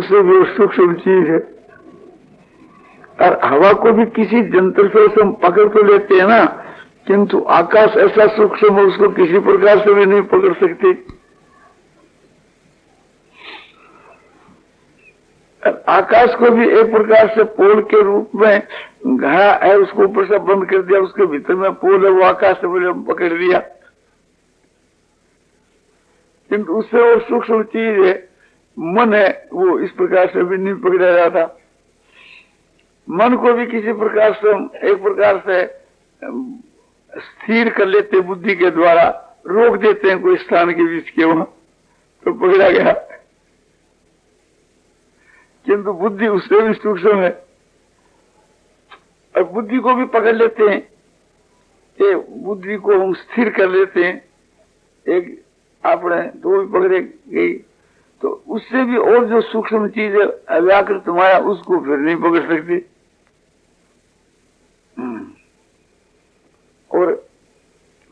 उससे भी सूक्ष्म चीज है। और हवा को भी किसी जंत्र से हम पकड़ तो लेते हैं ना, किंतु आकाश ऐसा सूक्ष्म है उसको किसी प्रकार से भी नहीं पकड़ सकते। आकाश को भी एक प्रकार से पोल के रूप में घड़ा है, उसको ऊपर से बंद कर दिया, उसके भीतर में पोल है, वो आकाश से बोले पकड़ लिया, किंतु उससे वो सूक्ष्म चीज है मन है, वो इस प्रकार से भी नहीं पकड़ा जाता। मन को भी किसी प्रकार से एक प्रकार से स्थिर कर लेते बुद्धि के द्वारा, रोक देते हैं कोई स्थान के बीच के, वहां तो पकड़ा गया, किंतु बुद्धि उससे भी सूक्ष्म है। और बुद्धि को भी पकड़ लेते हैं, ये बुद्धि को हम स्थिर कर लेते हैं, एक आपने दो भी पकड़े गई, तो उससे भी और जो सूक्ष्म चीज है अव्याकृत माया, उसको फिर नहीं पकड़ सकती। और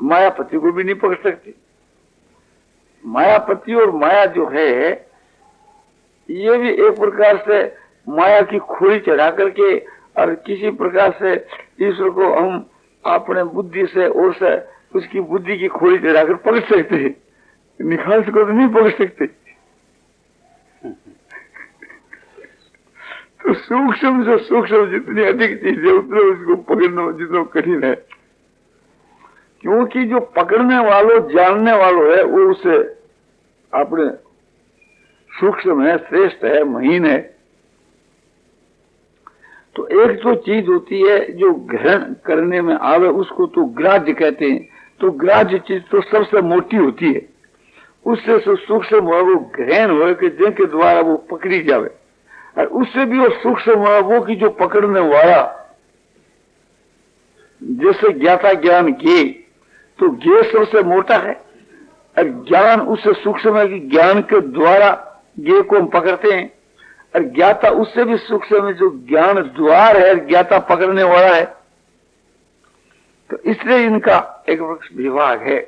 मायापति को भी नहीं पकड़ सकती। मायापति और माया जो है ये भी एक प्रकार से माया की खोली चढ़ा करके और किसी प्रकार से ईश्वर को हम अपने बुद्धि से और से उसकी बुद्धि की खोली चढ़ाकर पकड़ सकते हैं, निकाल सको तो नहीं पकड़ सकते। तो सूक्ष्म से सूक्ष्म जितनी अधिक चीज है उतना उसको पकड़ना जितना कठिन है, क्योंकि जो पकड़ने वालों जानने वालों है वो उसे अपने सूक्ष्म है, श्रेष्ठ है, महीन है। तो एक तो चीज होती है जो ग्रहण करने में आवे उसको तो ग्राह्य कहते हैं। तो ग्राह्य चीज तो सबसे मोटी होती है, उससे सूक्ष्म हो वो ग्रहण हो कि जिनके द्वारा वो पकड़ी जावे, और उससे भी वो सूक्ष्म हो वो की जो पकड़ने वाला, जैसे ज्ञाता ज्ञान ज्ञे, तो ज्ञे सबसे मोटा है और ज्ञान उससे सूक्ष्म है कि ज्ञान के द्वारा ज्ञे को हम पकड़ते हैं, और ज्ञाता उससे भी सूक्ष्म है जो ज्ञान द्वार है, ज्ञाता पकड़ने वाला है। तो इसलिए इनका एक विभाग है।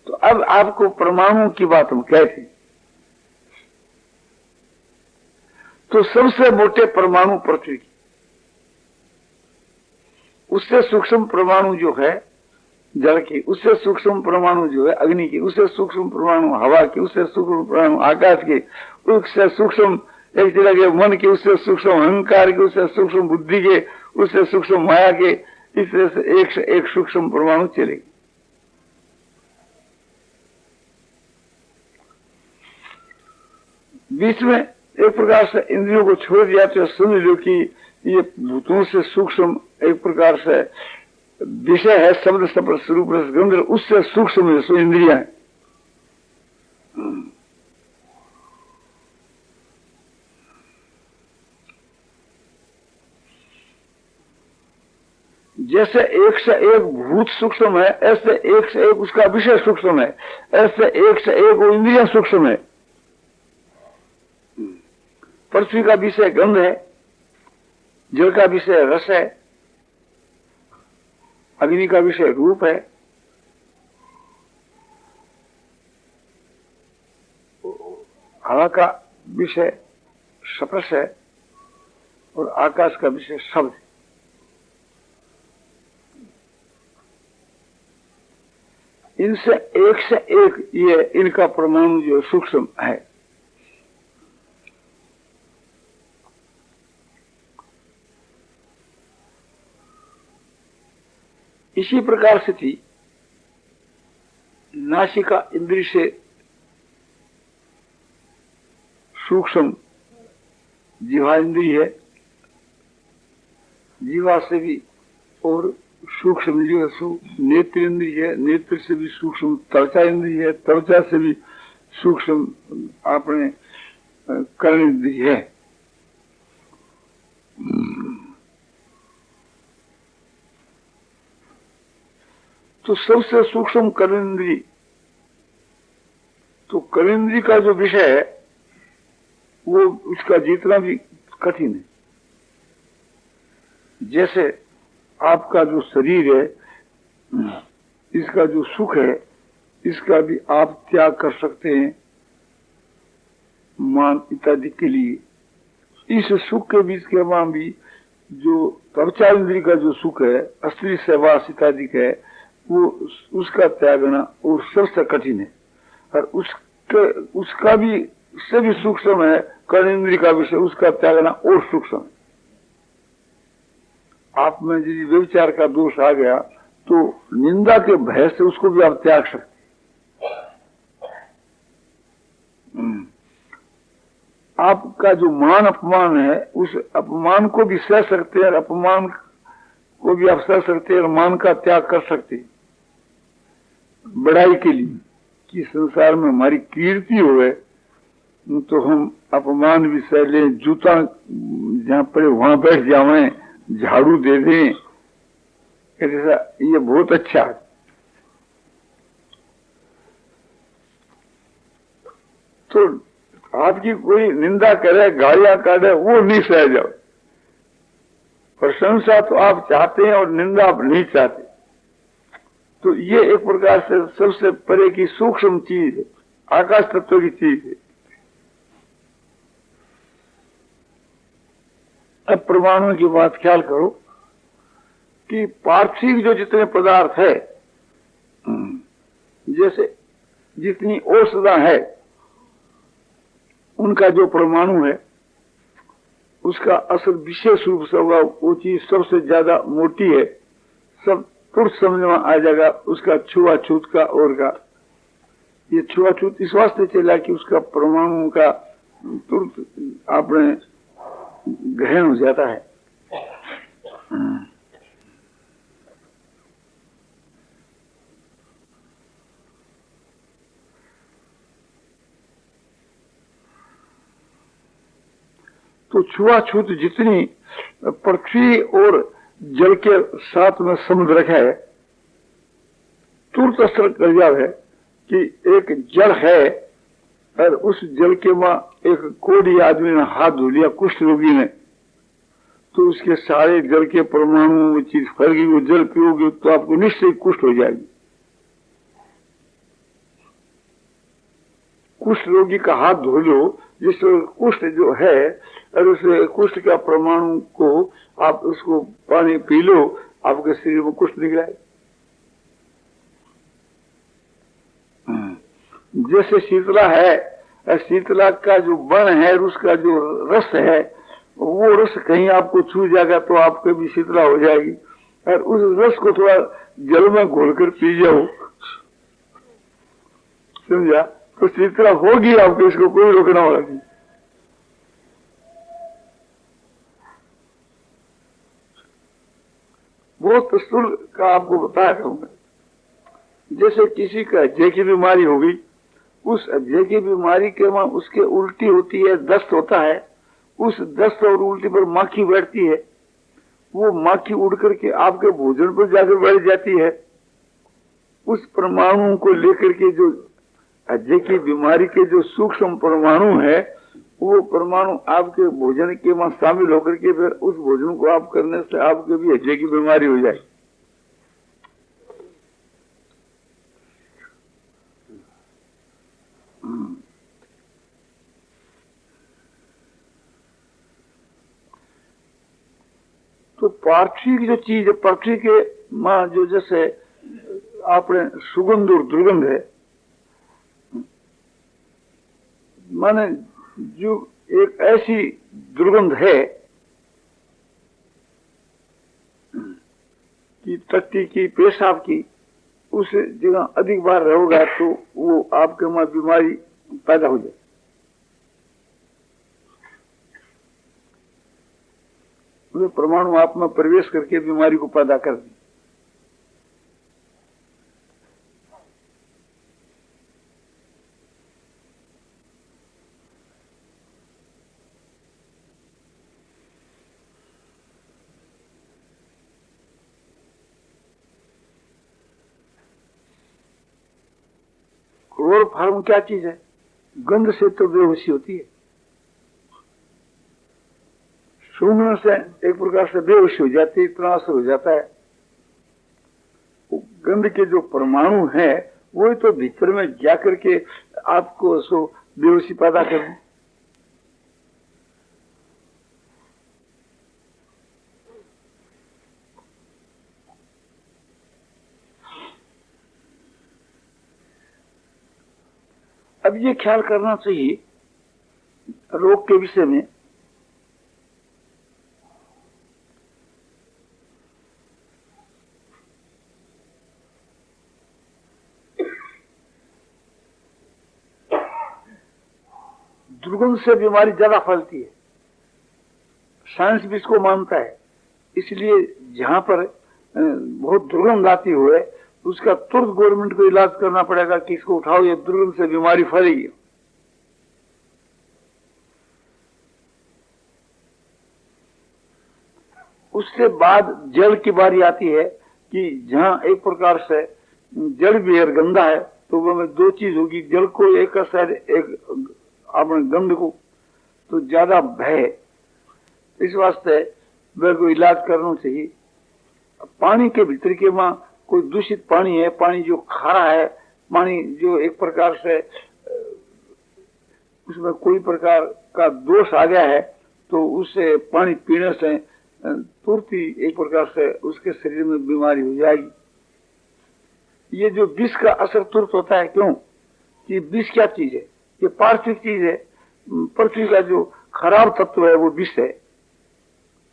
तो अब आपको परमाणु की बात हम कहते, तो सबसे मोटे परमाणु पृथ्वी की, उससे सूक्ष्म परमाणु जो है जल की, उससे सूक्ष्म परमाणु जो है अग्नि की, उससे सूक्ष्म परमाणु हवा की, उससे सूक्ष्म परमाणु आकाश की, उससे सूक्ष्म एक जगह के मन के, उससे सूक्ष्म अहंकार के, उससे सूक्ष्म बुद्धि के, उससे सूक्ष्म माया के, इस तरह से एक सूक्ष्म परमाणु चलेगी। बीच में एक प्रकार से इंद्रियों को छोड़ दिया तो समझ लो कि ये भूतों से सूक्ष्म एक प्रकार से विषय है, शब्द स्पर्श रूप रस गंध, उससे सूक्ष्म सो इंद्रियां है। जैसे एक से एक भूत सूक्ष्म है, ऐसे एक से एक उसका विषय सूक्ष्म है, ऐसे एक से एक वो इंद्रियां सूक्ष्म है। पृथ्वी का विषय गंध है, जल का विषय रस है, अग्नि का विषय रूप है, हवा का विषय स्पर्श है और आकाश का विषय शब्द है। इनसे एक ये इनका परमाणु जो सूक्ष्म है। इसी प्रकार से थी नासिका इंद्रिय से सूक्ष्म जीवा इंद्रिय है, जीवा से भी और सूक्ष्म जो नेत्र इंद्रिय है, नेत्र से भी सूक्ष्म त्वचा इंद्रिय है, त्वचा से भी सूक्ष्म अपने कर्ण इंद्रिय है। तो सबसे सूक्ष्म कर्मेंद्रिय, तो कर्मेंद्रिय का जो विषय है वो उसका जीतना भी कठिन है। जैसे आपका जो शरीर है, इसका जो सुख है, इसका भी आप त्याग कर सकते हैं मान इत्यादि के लिए। इस सुख के बीच के वहां भी जो त्वचा इंद्रिय का जो सुख है, स्त्री सहवास इत्यादि का है, वो उसका त्यागना और सबसे कठिन है। और उसका भी से भी सूक्ष्म है कर्मेंद्रिय का विषय, उसका त्यागना और सूक्ष्म है। आप में यदि व्यभिचार का दोष आ गया तो निंदा के भय से उसको भी आप त्याग सकते। आपका जो मान अपमान है, उस अपमान को भी सह सकते हैं, अपमान को भी आप सह सकते हैं और मान का त्याग कर सकते हैं बड़ाई के लिए कि संसार में हमारी कीर्ति होवे, तो हम अपमान भी सह लें, जूता जहां पड़े वहां बैठ जावें, झाड़ू दे दें, ऐसा ये बहुत अच्छा है। तो आपकी कोई निंदा करे, गालियां काटे, वो नहीं सह जाओ। प्रशंसा तो आप चाहते हैं और निंदा आप नहीं चाहते। तो ये एक प्रकार से सबसे परे की सूक्ष्म चीज है, आकाश तत्व की चीज है। अब परमाणु की बात ख्याल करो कि पार्थिव जो जितने पदार्थ है, जैसे जितनी औषधा है, उनका जो परमाणु है उसका असल विशेष रूप से होगा, वो चीज सबसे ज्यादा मोटी है, सब तुरंत समझ में आ जाएगा उसका छुआछूत का और का। ये छुआछूत इस वास्ते चला कि उसका परमाणु का तुरंत आपने गहन हो जाता है। तो छुआछूत जितनी पृथ्वी और जल के साथ में समुद्र है, तुरंत असर कर जावे कि एक जल है और उस जल के वहां एक कोढ़ी आदमी ने हाथ धो लिया, कुष्ठ रोगी ने, तो उसके सारे जल के परमाणु वो चीज फैल गई, वो जल पियोगे तो आपको निश्चय कुष्ठ हो जाएगी। कुष्ठ रोगी का हाथ धो लो, जिस कुष्ठ जो है और उस कुष्ठ का परमाणु को आप उसको पानी पी लो, आपके शरीर में कुष्ठ निकला है। जैसे शीतला है, शीतला का जो बन है, उसका जो रस है, वो रस कहीं आपको छू जाएगा तो आपको भी शीतला हो जाएगी। और उस रस को थोड़ा जल में घोलकर पी जाओ, समझा, तो शीतला होगी आपको, इसको कोई रोकना वाला नहीं। बहुत स्थूल का आपको बताया करूंगा। जैसे किसी का हृदय की बीमारी हो गई, उस हृदय की बीमारी के वहां उसके उल्टी होती है, दस्त होता है, उस दस्त और उल्टी पर माखी बैठती है, वो माखी उड़ करके आपके भोजन पर जाकर बैठ जाती है। उस परमाणु को लेकर के जो हृदय की बीमारी के जो सूक्ष्म परमाणु है, वो परमाणु आपके भोजन के में शामिल होकर के फिर उस भोजन को आप करने से आपके भी हृदय की बीमारी हो जाए। तो पार्थी की जो चीज है, पृथ्वी के मां जो जैसे आपने सुगंध और दुर्गंध है, माने जो एक ऐसी दुर्गंध है कि टट्टी की, पेशाब की, उस जगह अधिक बार रहोगा तो वो आपके में बीमारी पैदा हो जाए। वे परमाणु आप में प्रवेश करके बीमारी को पैदा कर दी। क्लोरोफॉर्म क्या चीज है? गंध से तो बेहोशी होती है, सूंघने से एक प्रकार से बेहोशी हो जाती है, इतना असर हो जाता है। गंध के जो परमाणु है वो तो भीतर में जाकर के आपको सो बेहोशी पैदा कर। अब ये ख्याल करना चाहिए रोग के विषय में, दुर्गंध से बीमारी ज्यादा फैलती है, साइंस भी इसको मानता है। इसलिए जहां पर बहुत दुर्गंध आती हुए उसका तुरंत गवर्नमेंट को इलाज करना पड़ेगा कि इसको उठाओ, ये दुर्गंध से बीमारी फैलेगी। उससे बाद जल की बारी आती है कि जहां एक प्रकार से जल भी है, गंदा है, तो वो में दो चीज होगी, जल को एक असर, एक अपने गंध को, तो ज्यादा भय। इस वास्ते वे को इलाज करना चाहिए। पानी के भीतर के मां कोई दूषित पानी है, पानी जो खारा है, पानी जो एक प्रकार से उसमें कोई प्रकार का दोष आ गया है, तो उससे पानी पीने से तुरंत ही एक प्रकार से उसके शरीर में बीमारी हो जाएगी। ये जो विष का असर तुरंत होता है, क्यों कि विष क्या चीज है? ये पार्थिव चीज है। पृथ्वी का जो खराब तत्व है वो विष है,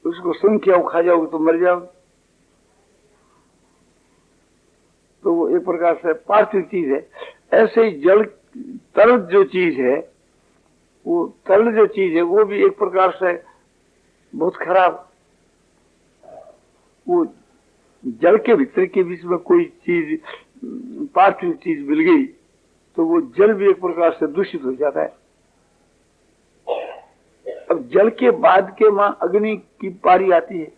उसको सुन के खा जाओगे तो मर जाओगे। तो वो एक प्रकार से पार्थिव चीज है। ऐसे ही जल तरल जो चीज है, वो तरल जो चीज है वो भी एक प्रकार से बहुत खराब। वो जल के भीतर के बीच में कोई चीज पार्थिव चीज मिल गई तो वो जल भी एक प्रकार से दूषित हो जाता है। अब जल के बाद के मां अग्नि की पारी आती है,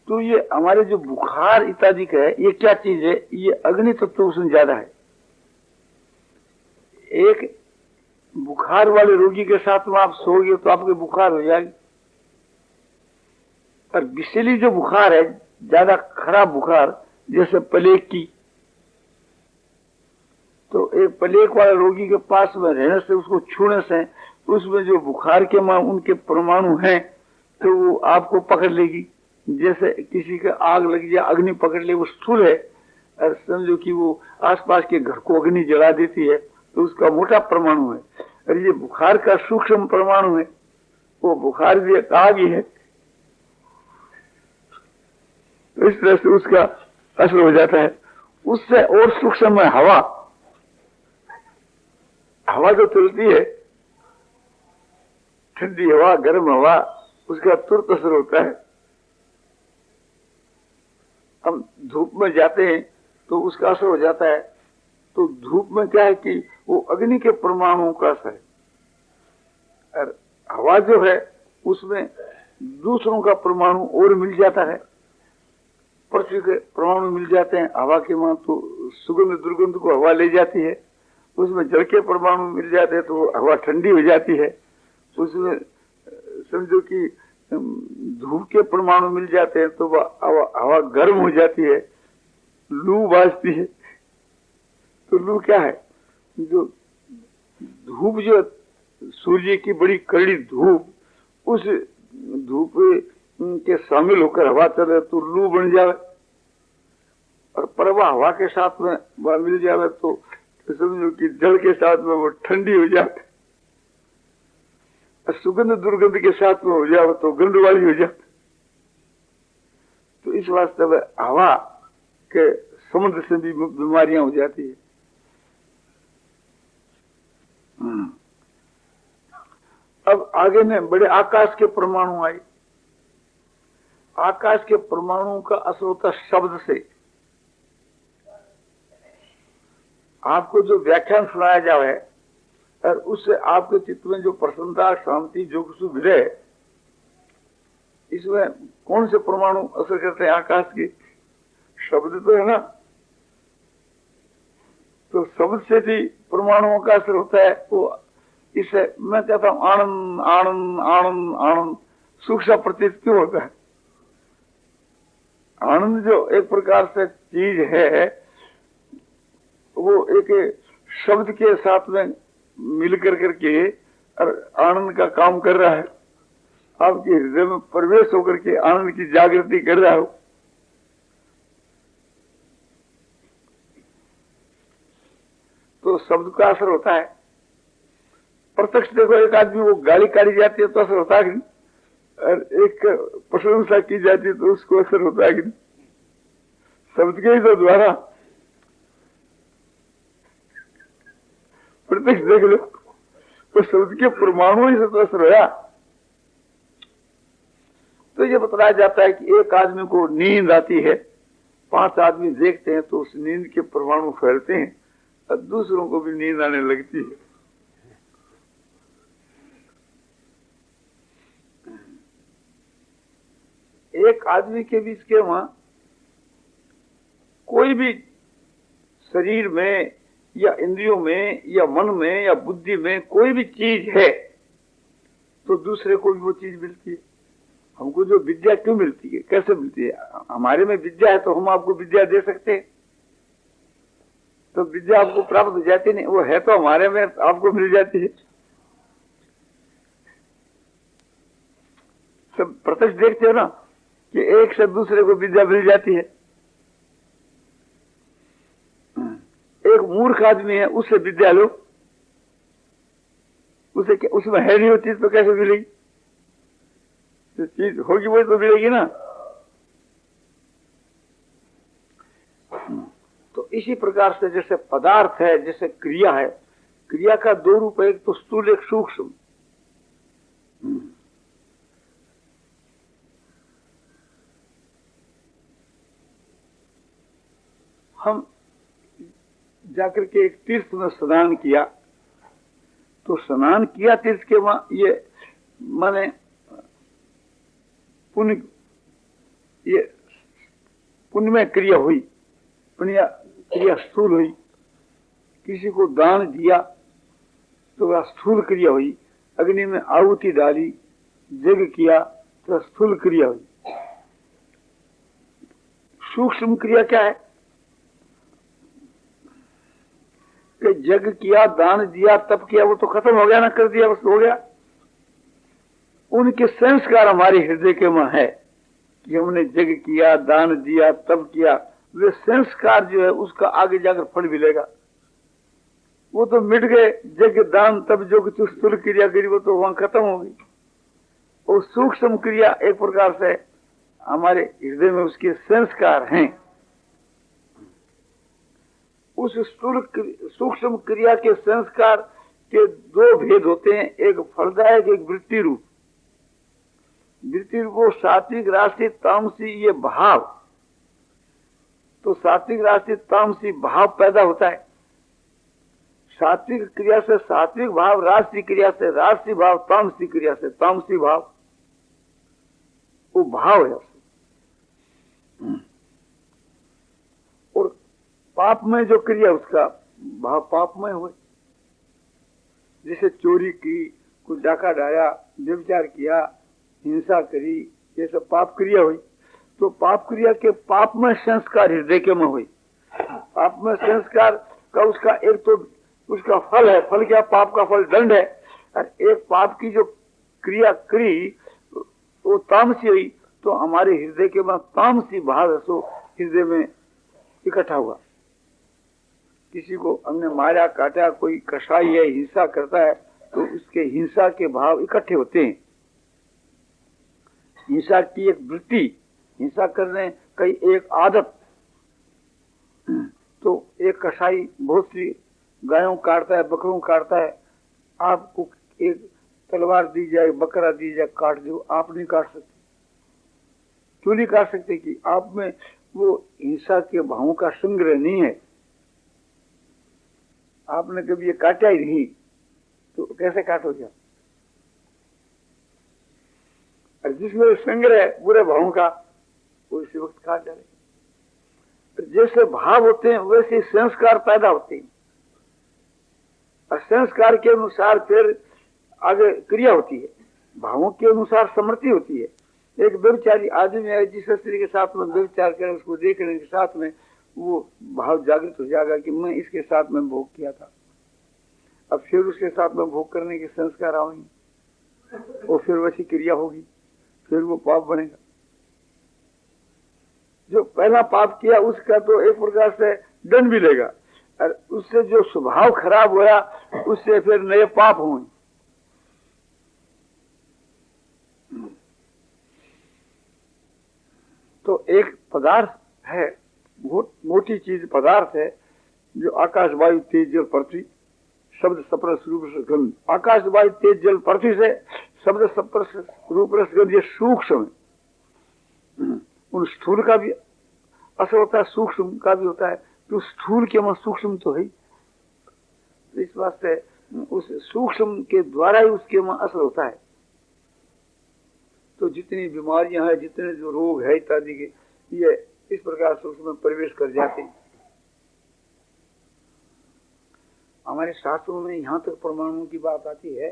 तो ये हमारे जो बुखार इत्यादि का है, ये क्या चीज है? ये अग्नि तत्व उसमें ज्यादा है। एक बुखार वाले रोगी के साथ में आप सोओगे तो आपके बुखार हो जाएगी। और विषैली जो बुखार है, ज्यादा खराब बुखार, जैसे प्लेग की, तो एक प्लेग वाले रोगी के पास में रहने से, उसको छूने से, उसमें जो बुखार के मां उनके परमाणु हैं तो वो आपको पकड़ लेगी। जैसे किसी का आग लग जाए, अग्नि पकड़ ले, वो स्थूल है, और समझो कि वो आसपास के घर को अग्नि जला देती है, तो उसका मोटा परमाणु है। और ये बुखार का सूक्ष्म परमाणु है, वो बुखार भी एक आग ही है। तो इस तरह से उसका असर हो जाता है। उससे और सूक्ष्म है हवा। हवा जो चलती है, ठंडी हवा, गर्म हवा, उसका तुरंत असर होता है। हम धूप में जाते हैं तो उसका असर हो जाता है। तो धूप में क्या है कि वो अग्नि के परमाणुओं का असर है, और हवा जो है उसमें दूसरों का परमाणु और मिल जाता है। पृथ्वी के परमाणु मिल जाते हैं हवा के मां, तो सुगंध दुर्गंध को हवा ले जाती है। उसमें जल के परमाणु मिल जाते हैं तो हवा ठंडी हो जाती है। उसमें समझो कि धूप के परमाणु मिल जाते हैं तो हवा गर्म हो जाती है, लू बाजती है। तो लू क्या है? जो धूप, जो सूर्य की बड़ी कड़ी धूप, उस धूप के शामिल होकर हवा चले तो लू बन जावे, और प्रवाह हवा के साथ में वह मिल जावे तो समझो कि जल के साथ में वो ठंडी हो जाए, सुगंध दुर्गंध के साथ में हो जाए तो गंध वाली हो जाए। तो इस वास्ते में हवा के संबंध से भी बीमारियां हो जाती है। अब आगे में बड़े आकाश के परमाणु आए। आकाश के परमाणु का असर होता शब्द से। आपको जो व्याख्यान सुनाया जाए और उससे आपके चित्त में जो प्रसन्नता, शांति, जो कुछ मिले, इसमें कौन से परमाणु असर करते हैं? आकाश के शब्द तो है ना। तो शब्द से भी परमाणुओं का असर होता है। वो इससे मैं कहता हूं आनंद आनंद आनंद आनंद सुख सा प्रतीत क्यों होता है? आनंद जो एक प्रकार से चीज है, वो एक शब्द के साथ में मिल करके और आनंद का काम कर रहा है। आपके हृदय में प्रवेश होकर के आनंद की जागृति कर रहा हो। तो शब्द का असर होता है। प्रत्यक्ष देखो, एक आदमी वो गाली काढ़ी जाती है तो असर होता है कि नहीं, और एक प्रशंसा की जाती है तो उसको असर होता है कि नहीं? शब्द के ही तो द्वारा प्रत्यक्ष देख लो, तो शब्द के परमाणु ही से तो असर होया। तो ये बताया जाता है कि एक आदमी को नींद आती है, 5 आदमी देखते हैं तो उस नींद के परमाणु फैलते हैं और दूसरों को भी नींद आने लगती है। एक आदमी के बीच के वहां कोई भी शरीर में या इंद्रियों में या मन में या बुद्धि में कोई भी चीज है तो दूसरे को भी वो चीज मिलती है। हमको जो विद्या क्यों मिलती है, कैसे मिलती है? हमारे में विद्या है तो हम आपको विद्या दे सकते हैं। तो विद्या आपको प्राप्त हो जाती नहीं, वो है तो हमारे में, आपको मिल जाती है। सब प्रत्यक्ष देखते हो ना कि एक से दूसरे को विद्या मिल जाती है। एक मूर्ख आदमी है, उससे विद्या लो, उसे उसमें है नहीं होती तो कैसे मिलेगी? जो चीज होगी वही तो मिलेगी ना। तो इसी प्रकार से जैसे पदार्थ है, जैसे क्रिया है, क्रिया का 2 रूप है, एक तो स्थूल, एक सूक्ष्म। हम जाकर के एक तीर्थ में स्नान किया, तो स्नान किया तीर्थ के वहां, ये माने पुण्य, ये पुण्यमय क्रिया हुई, पुण्य क्रिया स्थूल हुई। किसी को दान दिया तो वह स्थूल क्रिया हुई। अग्नि में आहुति डाली, यज्ञ किया तो स्थूल क्रिया हुई। सूक्ष्म क्रिया क्या है? कि यज्ञ किया, दान दिया, तप किया, वो तो खत्म हो गया ना, कर दिया, बस हो गया। उनके संस्कार हमारे हृदय के में है कि हमने यज्ञ किया, दान दिया, तप किया, वे संस्कार जो है उसका आगे जाकर फल मिलेगा। वो तो मिट गए, यज्ञ दान तप जो कुछ स्थूल क्रिया करी वो तो वहां खत्म हो गई। और सूक्ष्म क्रिया एक प्रकार से हमारे हृदय में उसके संस्कार हैं। उस सूक्ष्म क्रिया के संस्कार के 2 भेद होते हैं, एक फलदायक, एक वृत्ति रूप। वृत्ति रूप सात्विक, राजसिक, तामसी, ये भाव। तो सात्विक, राजसिक, तामसी भाव पैदा होता है। सात्विक क्रिया से सात्विक भाव, राजसिक क्रिया से राजसिक भाव, तामसी क्रिया से तामसी भाव। वो भाव है। और पाप में जो क्रिया उसका भाव पापमय हुए। जैसे चोरी की, कुछ डाका डाया, व्यभिचार किया, हिंसा करी, ये सब पाप क्रिया हुई। तो पाप क्रिया के पाप में संस्कार हृदय के में हुई। पाप में संस्कार का उसका एक तो उसका फल है। फल क्या? पाप का फल दंड है। और एक पाप की जो क्रिया करी वो तामसी हुई, तो हमारे हृदय के में तामसी भाव सो हृदय में इकट्ठा हुआ। किसी को हमने मारा, काटा, कोई कसाई है, हिंसा करता है, तो उसके हिंसा के भाव इकट्ठे होते हैं। हिंसा की एक वृत्ति, हिंसा करने की एक आदत। तो एक कसाई बहुत सी गायों काटता है, बकरों काटता है। आपको एक तलवार दी जाए, बकरा दी जाए, काट दो, आप नहीं काट सकते। क्यों नहीं काट सकते? कि आप में वो हिंसा के भावों का संग्रह नहीं है। आपने कभी ये काटा ही नहीं, तो कैसे काटोगे? और जिसमें संग्रह है बुरे भावों का, वो इसी वक्त काट डाले। जैसे भाव होते हैं वैसे संस्कार पैदा होते हैं, और संस्कार के अनुसार फिर आगे क्रिया होती है। भावों के अनुसार समृद्धि होती है। एक व्यभिचारी आदमी है, जिस स्त्री के साथ में व्यभिचार करे, उसको देखने के साथ में वो भाव जागृत हो जाएगा कि मैं इसके साथ में भोग किया था। अब फिर उसके साथ में भोग करने के संस्कार आएंगे, और फिर वैसी क्रिया होगी, फिर वो पाप बनेगा। जो पहला पाप किया उसका तो एक प्रकार से दंड भी लेगा, और उससे जो स्वभाव खराब हुआ उससे फिर नए पाप होंगे। तो एक पदार्थ है, बहुत मोटी चीज पदार्थ है, जो आकाश, वायु, तेज, जल, पृथ्वी, शब्द, स्पर्श, रूप, रस, गंध। आकाश, वायु, तेज, जल, पृथ्वी से शब्द, स्पर्श, रूप, रस, गंध ये सूक्ष्म है। उन स्थूल का भी असर होता है, सूक्ष्म का भी होता है। तो स्थूल के में सूक्ष्म तो है, तो इस वास्ते उस सूक्ष्म के द्वारा ही उसके में असर होता है। तो जितनी बीमारियां हैं, जितने जो रोग है इत्यादि के, ये इस प्रकार से उसमें प्रवेश कर जाते हैं। हमारे शास्त्रों में यहाँ तक परमाणु की बात आती है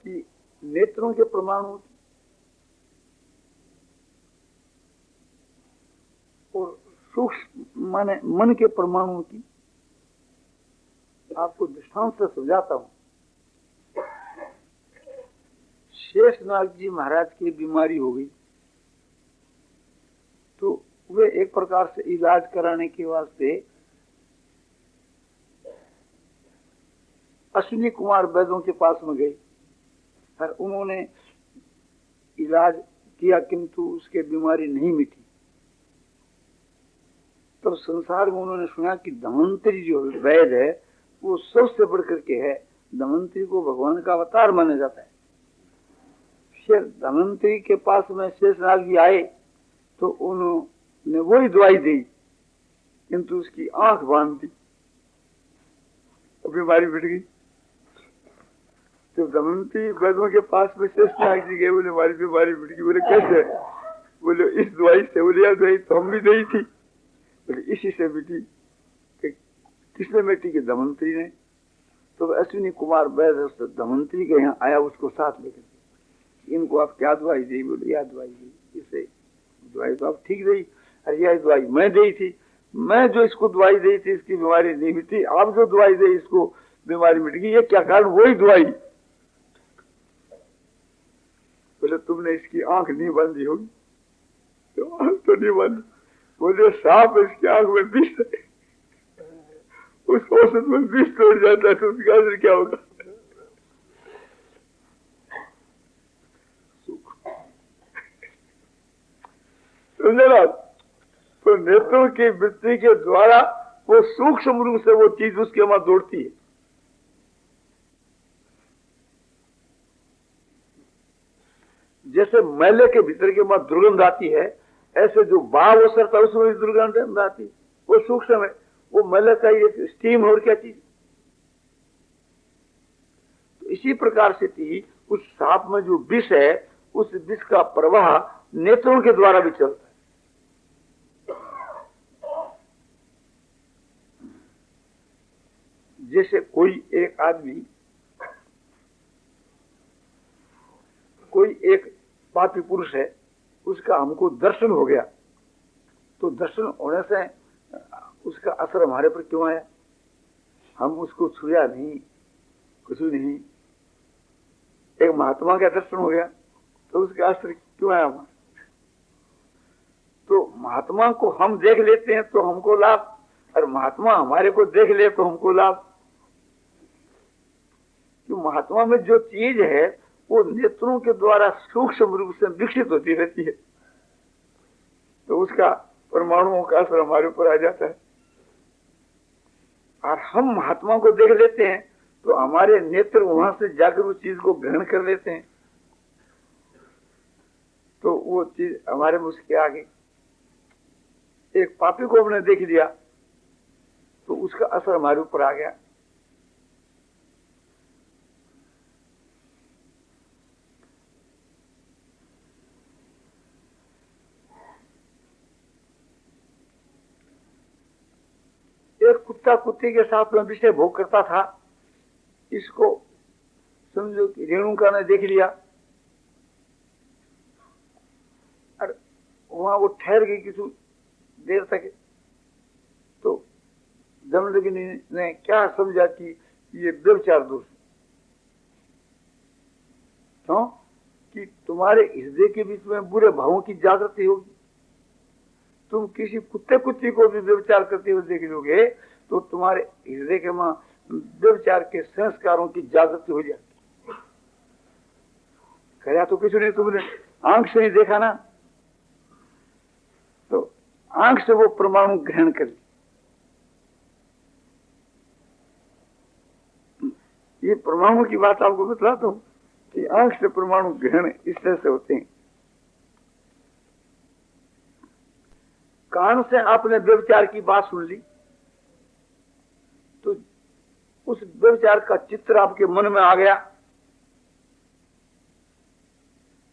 कि नेत्रों के परमाणु और सूक्ष्म माने मन के परमाणु की आपको दृष्टांत से समझाता हूं। शेषनाग जी महाराज की बीमारी हो गई, तो वे एक प्रकार से इलाज कराने के वास्ते अश्विनी कुमार वैद्यों के पास में गए, और उन्होंने इलाज किया, किंतु उसके बीमारी नहीं मिटी। तब संसार में उन्होंने सुना कि धन्वंतरी जो वैद्य है वो सबसे बढ़कर के है। धन्वंतरी को भगवान का अवतार माना जाता है। फिर धन्वंतरी के पास में शेषनाग जी आए, तो उन्होंने वही दवाई दी, किंतु उसकी आंख बांध दी, बीमारी मिट गई। तो धन्वंतरी वैद्यों के पास में शेषनाग जी गए, बोले हमारी बीमारी मिट गई। बोले कैसे? बोले इस दवाई से। बोले यार दवाई तो हम भी दी थी। बोले इसी से मिटी। किसने मिट्टी? की धन्वंतरी ने। तो अश्विनी कुमार वैद्य धन्वंतरी के यहाँ आया, उसको साथ लेकर, इनको आप क्या दवाई दी? बोले यह दवाई दी। इसे दवाई तो आप ठीक दी, अरे यह दवाई मैं दी थी। मैं जो इसको दवाई दी थी इसकी बीमारी नहीं मिटी, आप जो दवाई दी इसको बीमारी मिट गई। ये क्या कारण? वही दवाई। बोले तुमने इसकी आंख नहीं बांधी होगी। तो आंख तो नहीं बांधी। बोले सांप इसकी आंख में विष है, उस औसत में विष तोड़ जाता है, तो उसका असर क्या होगा? समझे ना? तो नेत्रों की वृत्ति के द्वारा वो सूक्ष्म रूप से वो चीज उसके वहां दौड़ती है। जैसे मैले के भीतर के वहां दुर्गंध आती है, ऐसे जो भाव असर था उसमें भी दुर्गंध आती है। वो सूक्ष्म है, वो मैले का एक स्टीम और क्या चीज। तो इसी प्रकार से थी उस सांप में जो विष है, उस विष का प्रवाह नेत्रों के द्वारा भी चलता है। आदमी, कोई एक पापी पुरुष है, उसका हमको दर्शन हो गया, तो दर्शन होने से उसका असर हमारे पर क्यों आया? हम उसको छुआ नहीं, कुछ नहीं। एक महात्मा का दर्शन हो गया तो उसका असर क्यों आया हमारे? तो महात्मा को हम देख लेते हैं तो हमको लाभ, और महात्मा हमारे को देख ले तो हमको लाभ। तो महात्मा में जो चीज है वो नेत्रों के द्वारा सूक्ष्म रूप से विकसित होती रहती है, तो उसका परमाणुओं का असर हमारे ऊपर आ जाता है। और हम महात्मा को देख लेते हैं तो हमारे नेत्र वहां से जाकर उस चीज को ग्रहण कर लेते हैं, तो वो चीज हमारे मुझ के आगे। एक पापी को हमने देख लिया तो उसका असर हमारे ऊपर आ गया। एक कुत्ता कुत्ते के साथ में विषय भोग करता था, इसको समझो कि रेणुका ने देख लिया और वहां वो ठहर गई किसी देर तक, तो जमदग्नि ने क्या समझा कि ये व्यभिचार दोष, क्यों कि तुम्हारे हृदय के बीच में बुरे भावों की जागृति होगी। तुम किसी कुत्ते कुत्ती को भी व्यभिचार करते हुए देख लोगे तो तुम्हारे हृदय के मां व्यभिचार के संस्कारों की जागृति हो जाती। कहा तो किसी ने तुमने आंख से नहीं देखा ना, तो आंख से वो परमाणु ग्रहण कर ली। ये परमाणु की बात आपको बतलाता हूं कि आंख से परमाणु ग्रहण इस तरह से होते हैं। कान से आपने व्यभिचार की बात सुन ली तो उस व्यभिचार का चित्र आपके मन में आ गया,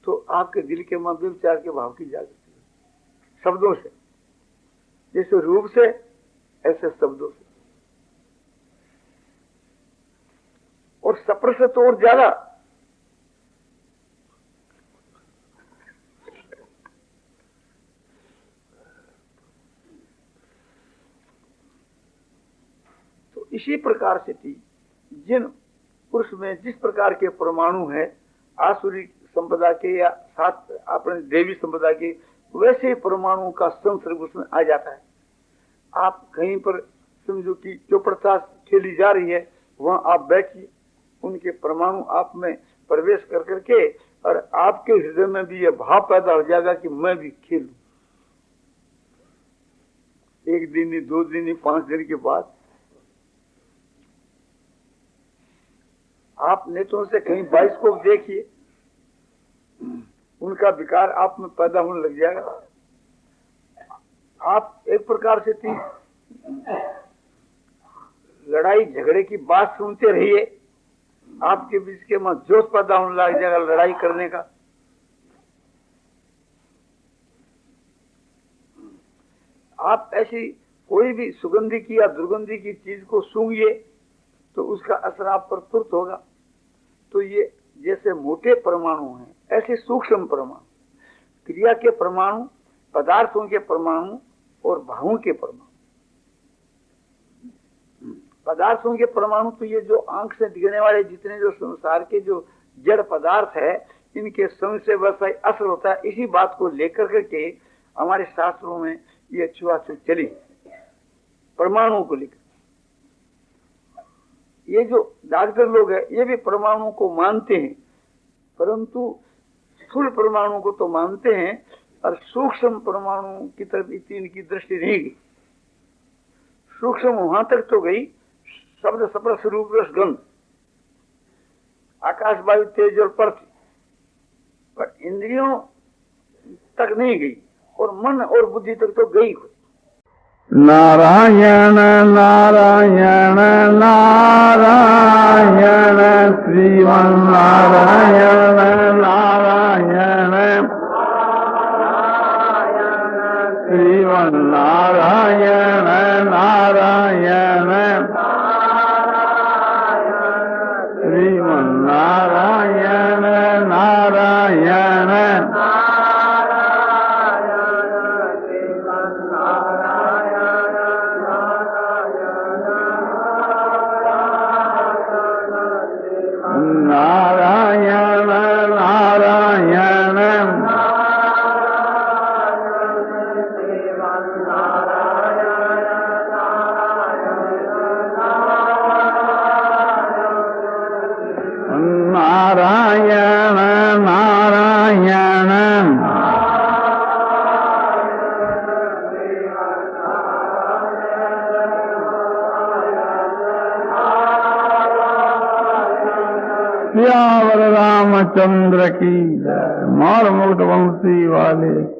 तो आपके दिल के मन व्यभिचार के भाव की जागृति शब्दों से, जैसे रूप से ऐसे शब्दों से, और स्पर्श से तो और ज्यादा। तो इसी प्रकार से थी जिन पुरुष में जिस प्रकार के परमाणु है आसुरी संपदा के या साथ अपने देवी संपदा के, वैसे परमाणुओं का संसर्ग उसमें आ जाता है। आप कहीं पर समझो कि चौपड़ता खेली जा रही है, वहां आप बैठिए, उनके परमाणु आप में प्रवेश कर करके और आपके हृदय में भी यह भाव पैदा हो जाएगा कि मैं भी खेलूं। एक दिन नहीं, 2 दिन नहीं, 5 दिन के बाद आप नेत्रों से कहीं बाइस्कोप देखिए, उनका विकार आप में पैदा होने लग जाएगा। आप एक प्रकार से थी लड़ाई झगड़े की बात सुनते रहिए, आपके बीच के में जोश पैदा होने लग जाएगा लड़ाई करने का। आप ऐसी कोई भी सुगंधी की या दुर्गंधी की चीज को सूंघिए तो उसका असर आप पर तुरंत होगा। तो ये जैसे मोटे परमाणु हैं, ऐसे सूक्ष्म परमाणु, क्रिया के परमाणु, पदार्थों के परमाणु और भावों के परमाणु। पदार्थों के परमाणु तो ये जो आंख से दिखने वाले जितने जो संसार के जो जड़ पदार्थ है, इनके संग से वैसा ही असर होता है। इसी बात को लेकर करके हमारे शास्त्रों में ये छुआछूत चली, परमाणुओं को लेकर। ये जो डॉक्टर लोग हैं ये भी परमाणु को मानते हैं, परंतु स्थूल परमाणु को तो मानते हैं और सूक्ष्म परमाणु की तरफ इतनी इनकी दृष्टि नहीं गई। सूक्ष्म वहां तक तो गई, शब्द स्पर्श रूप रस गंध, आकाश वायु तेज और पृथ्वी, पर इंद्रियों तक नहीं गई और मन और बुद्धि तक तो गई। नारायण नारायण नारायण श्रीमन नारायण नारायण श्रीमन नारायण नारायण सियावर रामचंद्र की जय। मार मुकुट वंशी वाले